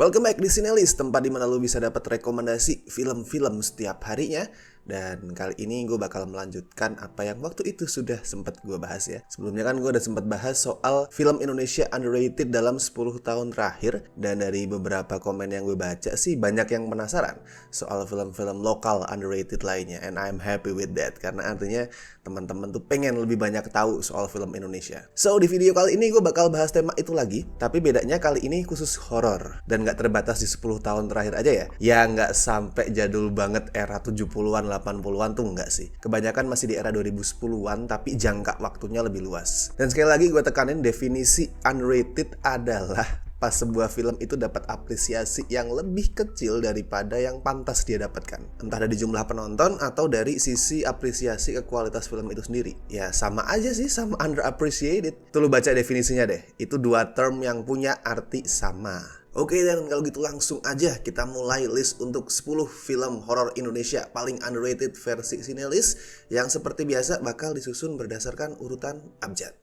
Welcome back di Cinelis, tempat dimana lo bisa dapat rekomendasi film-film setiap harinya. Dan kali ini gue bakal melanjutkan apa yang waktu itu sudah sempat gue bahas ya. Sebelumnya kan gue udah sempat bahas soal film Indonesia underrated dalam 10 tahun terakhir. Dan dari beberapa komen yang gue baca sih banyak yang penasaran soal film-film lokal underrated lainnya. And I'm happy with that, karena artinya teman-teman tuh pengen lebih banyak tahu soal film Indonesia. So di video kali ini gue bakal bahas tema itu lagi, tapi bedanya kali ini khusus horor. Dan gak terbatas di 10 tahun terakhir aja ya. Ya gak sampai jadul banget era 70-an 80-an tuh enggak sih. Kebanyakan masih di era 2010-an, tapi jangka waktunya lebih luas. Dan sekali lagi gue tekanin, definisi underrated adalah pas sebuah film itu dapat apresiasi yang lebih kecil daripada yang pantas dia dapatkan. Entah dari jumlah penonton atau dari sisi apresiasi ke kualitas film itu sendiri. Ya sama aja sih, sama underappreciated. Tuh lu baca definisinya deh. Itu dua term yang punya arti sama. Oke, dan kalau gitu langsung aja kita mulai list untuk 10 film horor Indonesia paling underrated versi Cinelis, yang seperti biasa bakal disusun berdasarkan urutan abjad.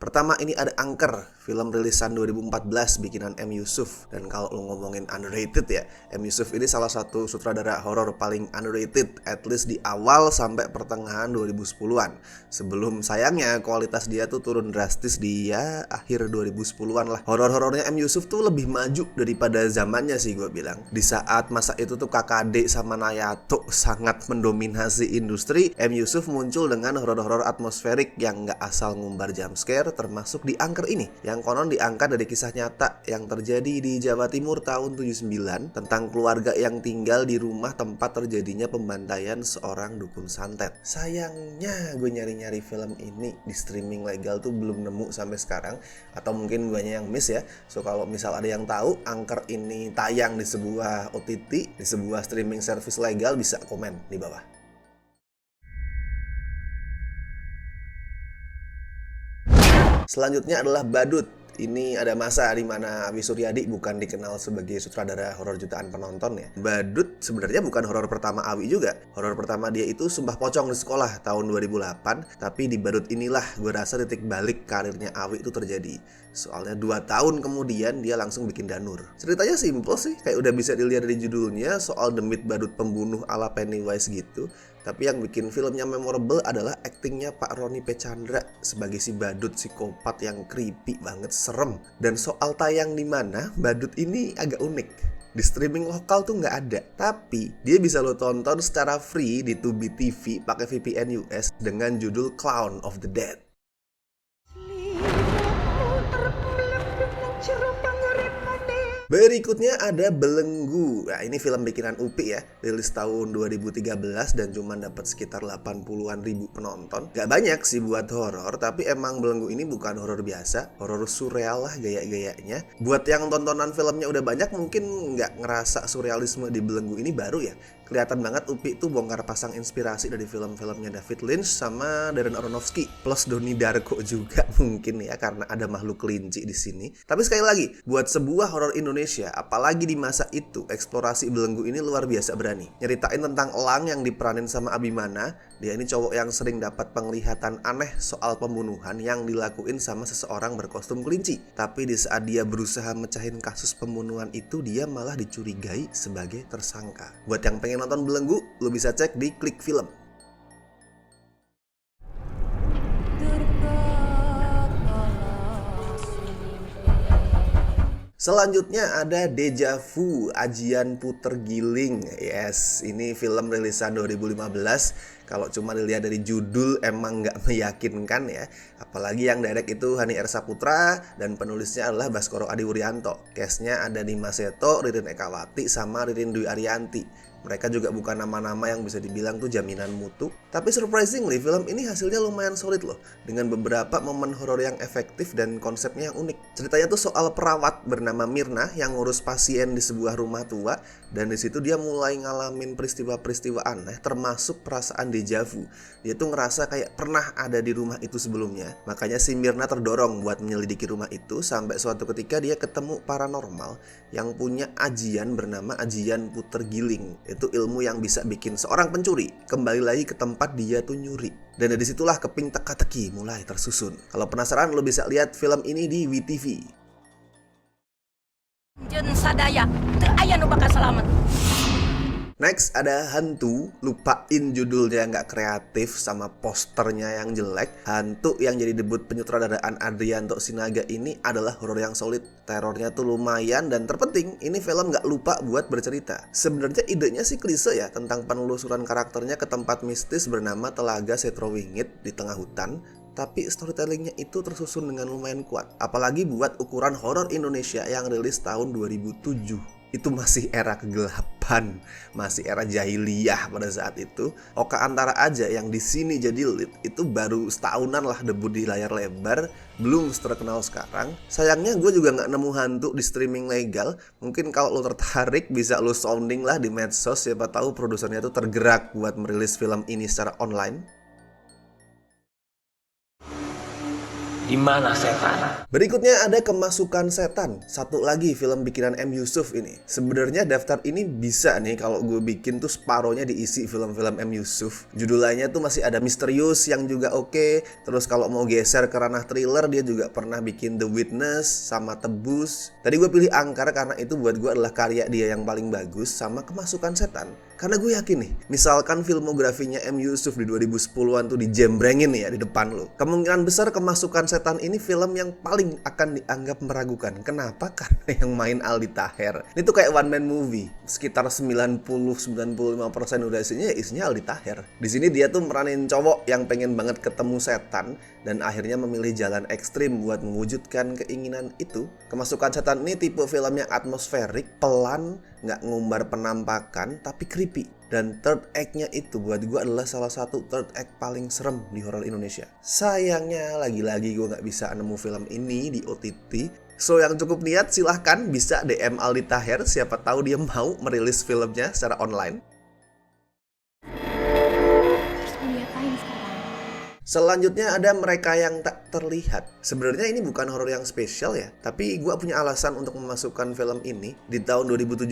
Pertama ini ada Angker, film rilisan 2014 bikinan M. Yusuf. Dan kalau lo ngomongin underrated ya, M. Yusuf ini salah satu sutradara horor paling underrated, at least di awal sampai pertengahan 2010-an. Sebelum sayangnya kualitas dia tuh turun drastis di akhir 2010-an lah. Horor-horornya M. Yusuf tuh lebih maju daripada zamannya sih gue bilang. Di saat masa itu tuh KKD sama Nayato sangat mendominasi industri, M. Yusuf muncul dengan horor-horor atmosferik yang gak asal ngumbar jumpscare, termasuk di Angker ini, yang konon diangkat dari kisah nyata yang terjadi di Jawa Timur tahun 79 tentang keluarga yang tinggal di rumah tempat terjadinya pembantaian seorang dukun santet. Sayangnya gue nyari-nyari film ini di streaming legal tuh belum nemu sampai sekarang, atau mungkin guanya yang miss ya. So kalau misal ada yang tahu Angker ini tayang di sebuah OTT, di sebuah streaming service legal, bisa komen di bawah. Selanjutnya adalah Badut. Ini ada masa di mana Awi Suryadi bukan dikenal sebagai sutradara horor jutaan penonton ya. Badut sebenarnya bukan horor pertama Awi juga. Horor pertama dia itu Sumpah Pocong di Sekolah tahun 2008. Tapi di Badut inilah gue rasa titik balik karirnya Awi itu terjadi. Soalnya 2 tahun kemudian dia langsung bikin Danur. Ceritanya simple sih, kayak udah bisa dilihat dari judulnya, soal demit badut pembunuh ala Pennywise gitu. Tapi yang bikin filmnya memorable adalah aktingnya Pak Roni P. Chandra sebagai si badut psikopat yang creepy banget, serem. Dan soal tayang di mana, Badut ini agak unik. Di streaming lokal tuh nggak ada, tapi dia bisa lo tonton secara free di Tubi TV pakai VPN US dengan judul Clown of the Dead. Berikutnya ada Belenggu. Nah ini film bikinan Upi ya, rilis tahun 2013 dan cuma dapat sekitar 80-an ribu penonton. Gak banyak sih buat horor, tapi emang Belenggu ini bukan horor biasa, horor surreal lah gaya-gayanya. Buat yang tontonan filmnya udah banyak mungkin nggak ngerasa surrealisme di Belenggu ini baru ya. Kelihatan banget Upi tuh bongkar pasang inspirasi dari film-filmnya David Lynch sama Darren Aronofsky, plus Donnie Darko juga mungkin ya, karena ada makhluk kelinci di sini. Tapi sekali lagi, buat sebuah horor Indonesia, apalagi di masa itu, eksplorasi Belenggu ini luar biasa berani. Nyeritain tentang Elang yang diperanin sama Abimana. Dia ini cowok yang sering dapat penglihatan aneh soal pembunuhan yang dilakuin sama seseorang berkostum kelinci. Tapi di saat dia berusaha mecahin kasus pembunuhan itu, dia malah dicurigai sebagai tersangka. Buat yang pengen nonton Belenggu, lo bisa cek di Klik Film. Selanjutnya ada Deja Vu, Ajian Puter Giling. Yes, ini film rilisan 2015. Kalau cuma dilihat dari judul emang nggak meyakinkan ya. Apalagi yang direct itu Hani R. Saputra dan penulisnya adalah Baskoro Adiwuryanto. Cast-nya ada Dimas Seto, Ririn Ekawati, sama Ririn Dwi Ariyanti. Mereka juga bukan nama-nama yang bisa dibilang tuh jaminan mutu. Tapi surprisingly film ini hasilnya lumayan solid loh, dengan beberapa momen horor yang efektif dan konsepnya yang unik. Ceritanya tuh soal perawat bernama Mirna yang ngurus pasien di sebuah rumah tua, dan di situ dia mulai ngalamin peristiwa-peristiwa aneh, termasuk perasaan deja vu. Dia tuh ngerasa kayak pernah ada di rumah itu sebelumnya. Makanya si Mirna terdorong buat menyelidiki rumah itu, sampai suatu ketika dia ketemu paranormal yang punya ajian bernama Ajian Puter Giling. Itu ilmu yang bisa bikin seorang pencuri kembali lagi ke tempat dia tuh nyuri. Dan dari situlah keping teka-teki mulai tersusun. Kalau penasaran, lo bisa lihat film ini di WTV. Jen sadaya, teu aya nu bakal selamat. Next ada hantu, lupain judulnya nggak kreatif sama posternya yang jelek. Hantu yang jadi debut penyutradaraan Adrianto Sinaga ini adalah horor yang solid. Terornya tuh lumayan dan terpenting ini film nggak lupa buat bercerita. Sebenarnya idenya sih klise ya, tentang penelusuran karakternya ke tempat mistis bernama Telaga Setrowingit di tengah hutan. Tapi storytellingnya itu tersusun dengan lumayan kuat. Apalagi buat ukuran horor Indonesia yang rilis tahun 2007. Itu masih era kegelapan, masih era jahiliyah pada saat itu. Oka Antara aja yang di sini jadi lead itu baru setahunan lah debut di layar lebar, belum terkenal sekarang. Sayangnya gue juga nggak nemu hantu di streaming legal. Mungkin kalau lo tertarik bisa lo sounding lah di medsos, siapa tahu produsernya tuh tergerak buat merilis film ini secara online. Di mana setan? Berikutnya ada Kemasukan Setan. Satu lagi film bikinan M. Yusuf ini. Sebenarnya daftar ini bisa nih kalau gue bikin tuh separohnya diisi film-film M. Yusuf. Judulnya tuh masih ada Misterius yang juga oke. Terus kalau mau geser ke ranah thriller, dia juga pernah bikin The Witness sama Tebus. Tadi gue pilih Angkar karena itu buat gue adalah karya dia yang paling bagus, sama Kemasukan Setan. Karena gue yakin nih, misalkan filmografinya M. Yusuf di 2010-an tuh dijembrengin ya di depan lo, kemungkinan besar Kemasukan Setan ini film yang paling akan dianggap meragukan. Kenapa? Karena yang main Aldi Taher. Ini tuh kayak one man movie. Sekitar 90-95% durasinya ya isinya Aldi Taher. Di sini dia tuh meranin cowok yang pengen banget ketemu setan dan akhirnya memilih jalan ekstrim buat mewujudkan keinginan itu. Kemasukan Setan ini tipe film yang atmosferik, pelan, nggak ngumbar penampakan, tapi creepy. Dan third act-nya itu buat gue adalah salah satu third act paling serem di horor Indonesia. Sayangnya lagi-lagi gue nggak bisa nemu film ini di OTT. So yang cukup niat silahkan bisa DM Aldi Taher, siapa tahu dia mau merilis filmnya secara online. Selanjutnya ada Mereka Yang Tak Terlihat. Sebenarnya ini bukan horor yang spesial ya, tapi gue punya alasan untuk memasukkan film ini. Di tahun 2017,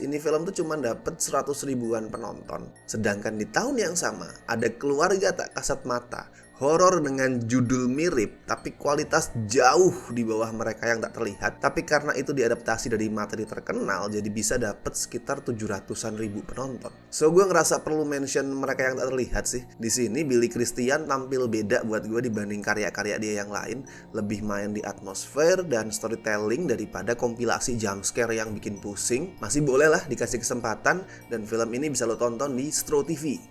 ini film tuh cuma dapet 100 ribuan penonton. Sedangkan di tahun yang sama, ada Keluarga Tak Kasat Mata. Horor dengan judul mirip, tapi kualitas jauh di bawah Mereka Yang Tak Terlihat. Tapi karena itu diadaptasi dari materi terkenal, jadi bisa dapet sekitar 700-an ribu penonton. So gue ngerasa perlu mention Mereka Yang Tak Terlihat sih. Di sini Billy Christian tampil beda buat gue dibanding karya-karya dia yang lain. Lebih main di atmosfer dan storytelling daripada kompilasi jumpscare yang bikin pusing. Masih boleh lah dikasih kesempatan, dan film ini bisa lo tonton di Stro TV.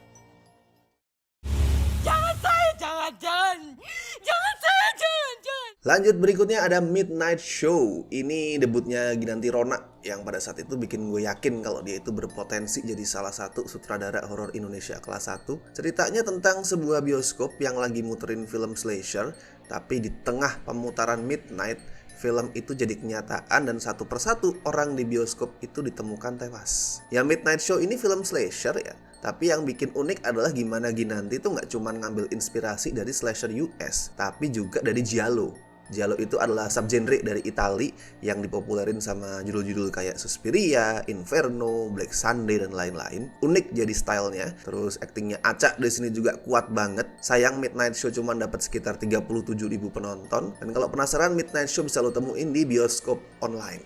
Lanjut berikutnya ada Midnight Show. Ini debutnya Ginanti Rona yang pada saat itu bikin gue yakin kalau dia itu berpotensi jadi salah satu sutradara horor Indonesia kelas 1. Ceritanya tentang sebuah bioskop yang lagi muterin film slasher, tapi di tengah pemutaran midnight, film itu jadi kenyataan dan satu persatu orang di bioskop itu ditemukan tewas. Ya Midnight Show ini film slasher ya, tapi yang bikin unik adalah gimana Ginanti tuh nggak cuma ngambil inspirasi dari slasher US, tapi juga dari giallo. Giallo itu adalah subgenre dari Itali yang dipopulerin sama judul-judul kayak Suspiria, Inferno, Black Sunday dan lain-lain. Unik jadi stylenya. Terus aktingnya Aca di sini juga kuat banget. Sayang Midnight Show cuma dapat sekitar 37 ribu penonton. Dan kalau penasaran, Midnight Show bisa lo temuin di bioskop online.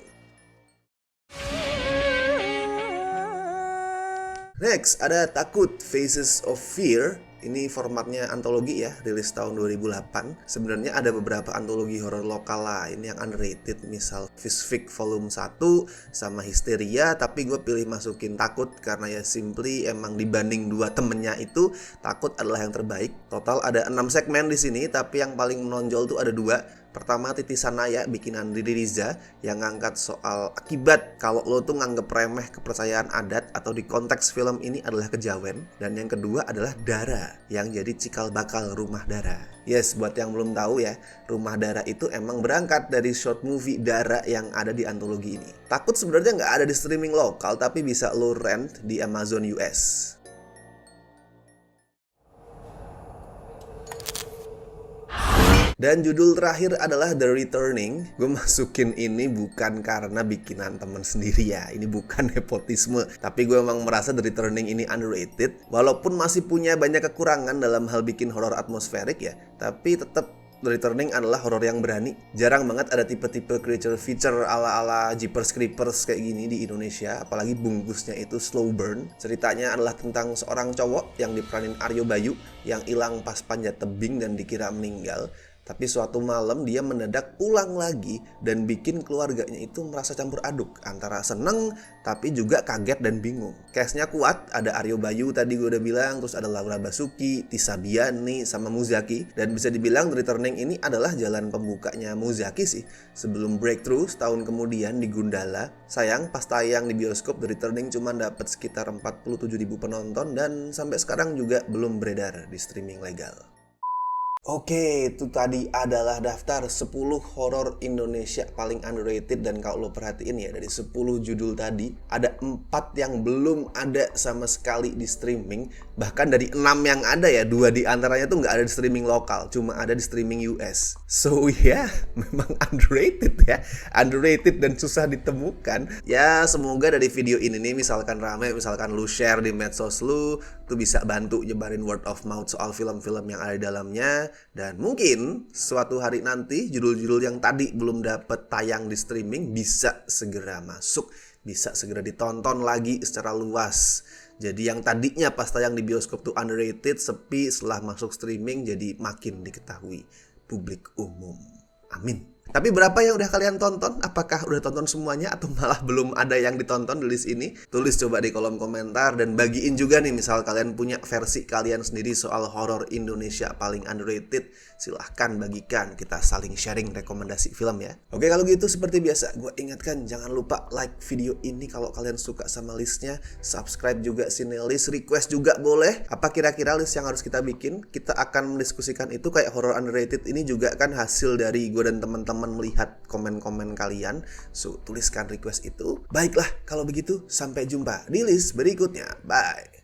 Next ada Takut Faces of Fear. Ini formatnya antologi ya, rilis tahun 2008. Sebenarnya ada beberapa antologi horor lokal lain yang underrated, misal Fishfic Volume 1 sama Histeria, tapi gue pilih masukin Takut karena ya simply emang dibanding dua temennya itu, Takut adalah yang terbaik. Total ada 6 segmen di sini, tapi yang paling menonjol tuh ada 2. Pertama Titisan Naya bikinan Riri Riza yang ngangkat soal akibat kalau lo tuh nganggep remeh kepercayaan adat atau di konteks film ini adalah kejawen. Dan yang kedua adalah Dara yang jadi cikal bakal Rumah Dara. Yes, buat yang belum tahu ya, Rumah Dara itu emang berangkat dari short movie Dara yang ada di antologi ini. Takut sebenarnya nggak ada di streaming lokal, tapi bisa lo rent di Amazon US. Dan judul terakhir adalah The Returning. Gue masukin ini bukan karena bikinan temen sendiri ya, ini bukan nepotisme, tapi gue emang merasa The Returning ini underrated. Walaupun masih punya banyak kekurangan dalam hal bikin horor atmosferik ya, tapi tetap The Returning adalah horor yang berani. Jarang banget ada tipe-tipe creature feature ala-ala Jeepers Creepers kayak gini di Indonesia. Apalagi bungkusnya itu slow burn. Ceritanya adalah tentang seorang cowok yang diperanin Aryo Bayu yang hilang pas panjat tebing dan dikira meninggal. Tapi suatu malam dia mendadak pulang lagi dan bikin keluarganya itu merasa campur aduk antara seneng tapi juga kaget dan bingung. Case-nya kuat, ada Aryo Bayu tadi gue udah bilang, terus ada Laura Basuki, Tisa Biani, sama Muzaki. Dan bisa dibilang The Returning ini adalah jalan pembukanya Muzaki sih. Sebelum breakthrough setahun kemudian di Gundala. Sayang pas tayang di bioskop The Returning cuma dapat sekitar 47.000 penonton dan sampai sekarang juga belum beredar di streaming legal. Oke, itu tadi adalah daftar 10 horor Indonesia paling underrated. Dan kalau lo perhatiin ya, dari 10 judul tadi ada 4 yang belum ada sama sekali di streaming. Bahkan dari 6 yang ada ya, 2 di antaranya tuh nggak ada di streaming lokal, cuma ada di streaming US. So ya, memang underrated ya, underrated dan susah ditemukan. Ya semoga dari video ini nih, misalkan rame, misalkan lu share di medsos lu, tuh bisa bantu nyebarin word of mouth soal film-film yang ada di dalamnya. Dan mungkin suatu hari nanti judul-judul yang tadi belum dapat tayang di streaming bisa segera masuk, bisa segera ditonton lagi secara luas. Jadi yang tadinya pas tayang di bioskop tuh underrated, sepi, setelah masuk streaming jadi makin diketahui publik umum. Amin. Tapi berapa yang udah kalian tonton? Apakah udah tonton semuanya atau malah belum ada yang ditonton di list ini? Tulis coba di kolom komentar dan bagiin juga nih, misal kalian punya versi kalian sendiri soal horor Indonesia paling underrated. Silahkan bagikan, kita saling sharing rekomendasi film ya. Oke, kalau gitu seperti biasa gue ingatkan, jangan lupa like video ini kalau kalian suka sama listnya. Subscribe juga sini list, request juga boleh. Apa kira-kira list yang harus kita bikin? Kita akan mendiskusikan itu. Kayak horror underrated ini juga kan hasil dari gue dan teman-teman melihat komen-komen kalian. So tuliskan request itu. Baiklah, kalau begitu sampai jumpa di list berikutnya. Bye.